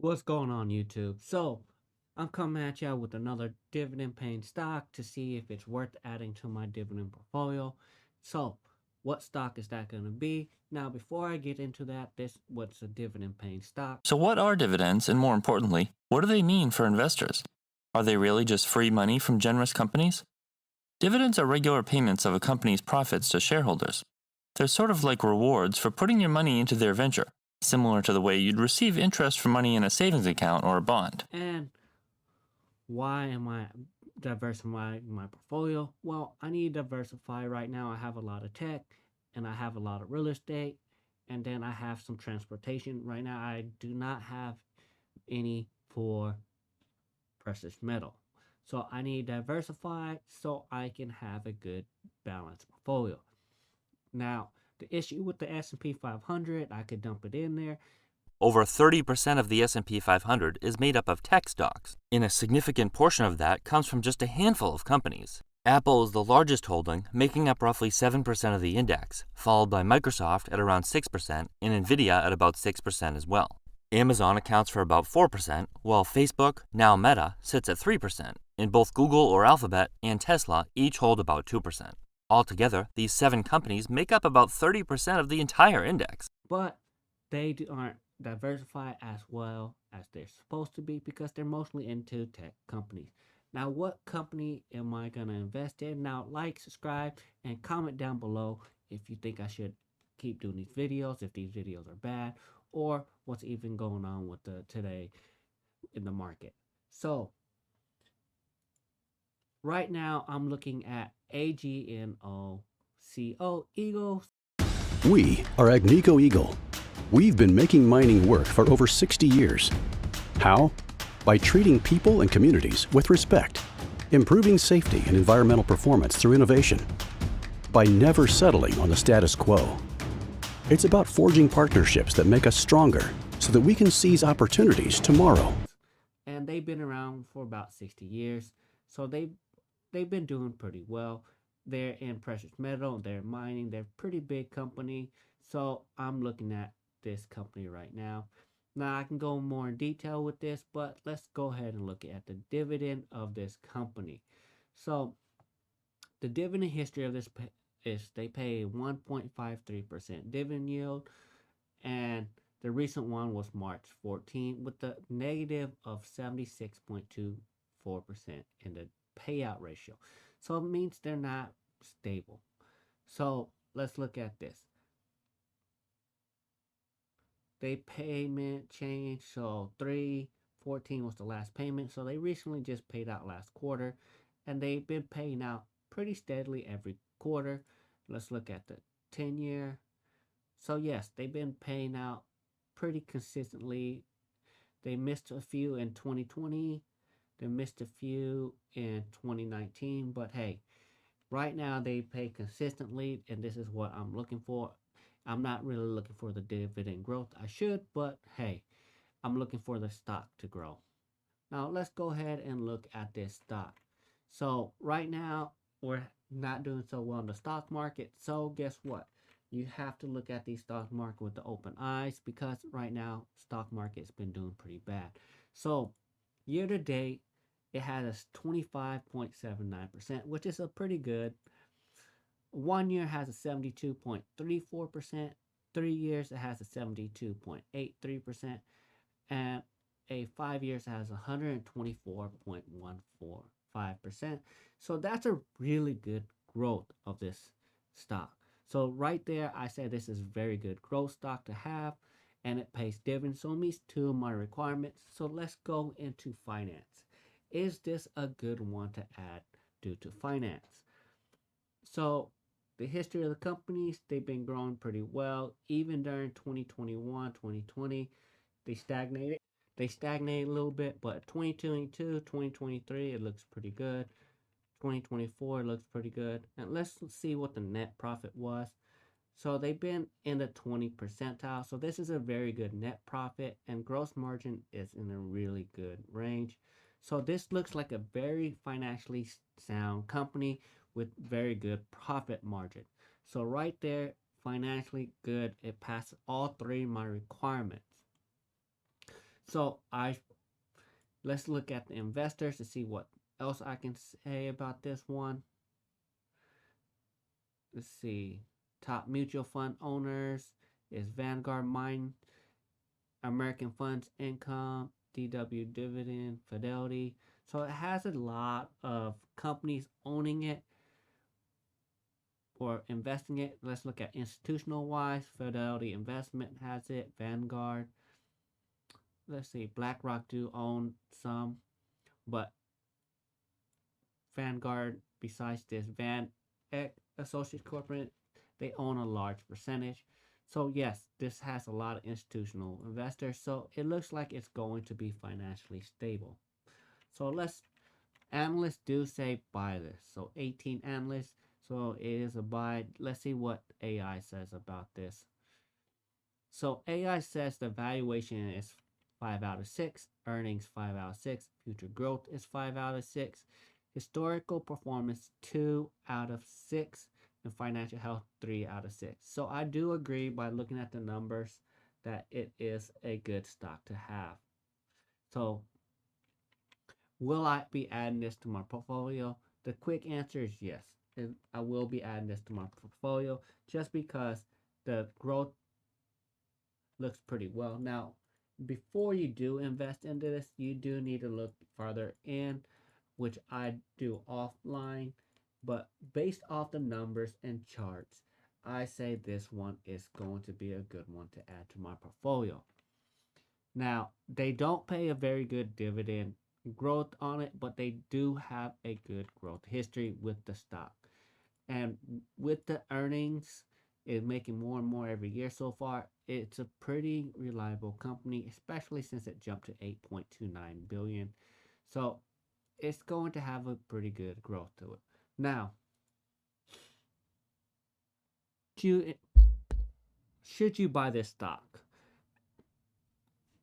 What's going on, YouTube? So, I'm coming at y'all with another dividend paying stock to see if it's worth adding to my dividend portfolio. So, what stock is that going to be? Now, before I get into that, what's a dividend paying stock? So, what are dividends, and more importantly, what do they mean for investors? Are they really just free money from generous companies? Dividends are regular payments of a company's profits to shareholders. They're sort of like rewards for putting your money into their venture, similar to the way you'd receive interest from money in a savings account or a bond. And why am I diversifying my portfolio? Well, I need to diversify right now. I have a lot of tech and I have a lot of real estate, and then I have some transportation. Right now, I do not have any for precious metal. So I need to diversify so I can have a good balanced portfolio. Now, the issue with the S&P 500, I could dump it in there. Over 30% of the S&P 500 is made up of tech stocks, and a significant portion of that comes from just a handful of companies. Apple is the largest holding, making up roughly 7% of the index, followed by Microsoft at around 6% and Nvidia at about 6% as well. Amazon accounts for about 4%, while Facebook, now Meta, sits at 3%, and both Google or Alphabet and Tesla each hold about 2%. Altogether, these 7 companies make up about 30% of the entire index. But aren't diversified as well as they're supposed to be because they're mostly into tech companies. Now, what company am I going to invest in? Now, like, subscribe, and comment down below if you think I should keep doing these videos, if these videos are bad, or what's even going on with the today in the market. So, right now, I'm looking at AGNO CO Eagles. We are Agnico Eagle. We've been making mining work for over 60 years. How? By treating people and communities with respect, improving safety and environmental performance through innovation, by never settling on the status quo. It's about forging partnerships that make us stronger so that we can seize opportunities tomorrow. And they've been around for about 60 years, so they've been doing pretty well. They're in precious metal, they're mining, they're a pretty big company. So I'm looking at this company right now. Now I can go more in detail with this, but let's go ahead and look at the dividend of this company. So the dividend history of this is they pay 1.53% dividend yield, and the recent one was March 14 with the negative of 76.24% in the payout ratio. So it means they're not stable. So let's look at this. They payment change. So 3/14 was the last payment. So they recently just paid out last quarter, and they've been paying out pretty steadily every quarter. Let's look at the 10-year. So yes, they've been paying out pretty consistently. They missed a few in 2020. They missed a few in 2019. But hey, right now they pay consistently, and this is what I'm looking for. I'm not really looking for the dividend growth. I should, but hey, I'm looking for the stock to grow. Now let's go ahead and look at this stock. So right now we're not doing so well in the stock market. So guess what? You have to look at the stock market with the open eyes because right now stock market's been doing pretty bad. So year to date, it has a 25.79%, which is a pretty good. 1 year has a 72.34%. 3 years it has a 72.83%, and a 5 years has 124.145%. So that's a really good growth of this stock. So right there, I say this is very good growth stock to have, and it pays dividends. So it meets two of my requirements. So let's go into finance. Is this a good one to add due to finance? So the history of the companies, they've been growing pretty well. Even during 2021, 2020, they stagnated. They stagnated a little bit, but 2022, 2023, it looks pretty good. 2024 looks pretty good. And let's see what the net profit was. So they've been in the 20 percentile. So this is a very good net profit, and gross margin is in a really good range. So this looks like a very financially sound company with very good profit margin. So right there, financially good. It passes all three of my requirements. So let's look at the investors to see what else I can say about this one. Let's see. Top mutual fund owners is Vanguard Mine, American Funds Income, DW Dividend, Fidelity. So it has a lot of companies owning it or investing it. Let's look at institutional wise. Fidelity Investment has it, Vanguard. Let's see, BlackRock do own some, but Vanguard, besides this Van Eck Associates Corporate, they own a large percentage. So yes, this has a lot of institutional investors. So it looks like it's going to be financially stable. So analysts do say buy this. So 18 analysts. So it is a buy. Let's see what AI says about this. So AI says the valuation is 5 out of 6, earnings 5 out of 6, future growth is 5 out of 6, historical performance 2 out of 6, and financial health 3 out of 6. So I do agree by looking at the numbers that it is a good stock to have. So will I be adding this to my portfolio? The quick answer is yes. And I will be adding this to my portfolio just because the growth looks pretty well. Now, before you do invest into this, you do need to look farther in, which I do offline. But based off the numbers and charts, I say this one is going to be a good one to add to my portfolio. Now, they don't pay a very good dividend growth on it, but they do have a good growth history with the stock. And with the earnings, is making more and more every year so far. It's a pretty reliable company, especially since it jumped to 8.29 billion. So it's going to have a pretty good growth to it. Now, should you buy this stock?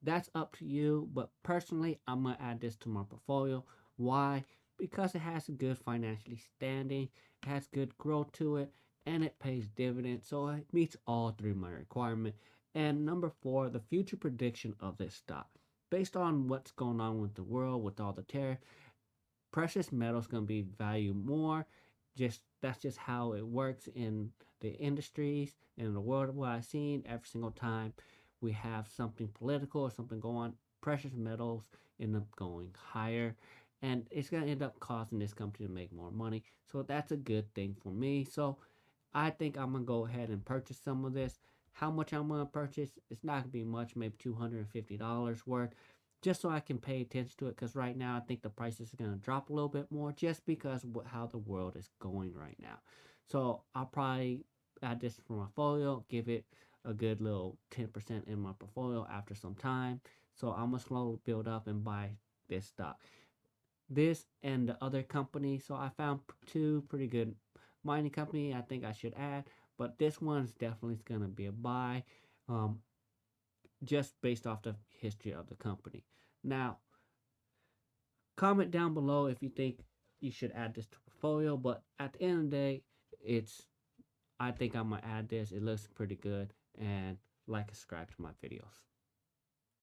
That's up to you, but personally, I'm gonna add this to my portfolio. Why? Because it has a good financially standing, it has good growth to it, and it pays dividends, so it meets all three of my requirements. And number four, the future prediction of this stock. Based on what's going on with the world, with all the tariff, precious metals gonna be valued more. Just that's just how it works in the industries and the world. What I've seen every single time we have something political or something going on, precious metals end up going higher, and it's gonna end up causing this company to make more money. So that's a good thing for me. So I think I'm gonna go ahead and purchase some of this. How much I'm gonna purchase? It's not gonna be much, maybe $250 worth, just so I can pay attention to it. Because right now I think the prices are gonna drop a little bit more, just because of how the world is going right now. So I'll probably add this for my portfolio, give it a good little 10% in my portfolio after some time. So I'm gonna slowly build up and buy this stock. This and the other company. So I found two pretty good mining company I think I should add, but this one's definitely gonna be a buy, um, just based off the history of the company. Now, comment down below if you think you should add this to portfolio. But at the end of the day, it's I think I'm gonna add this. It looks pretty good, and like and subscribe to my videos.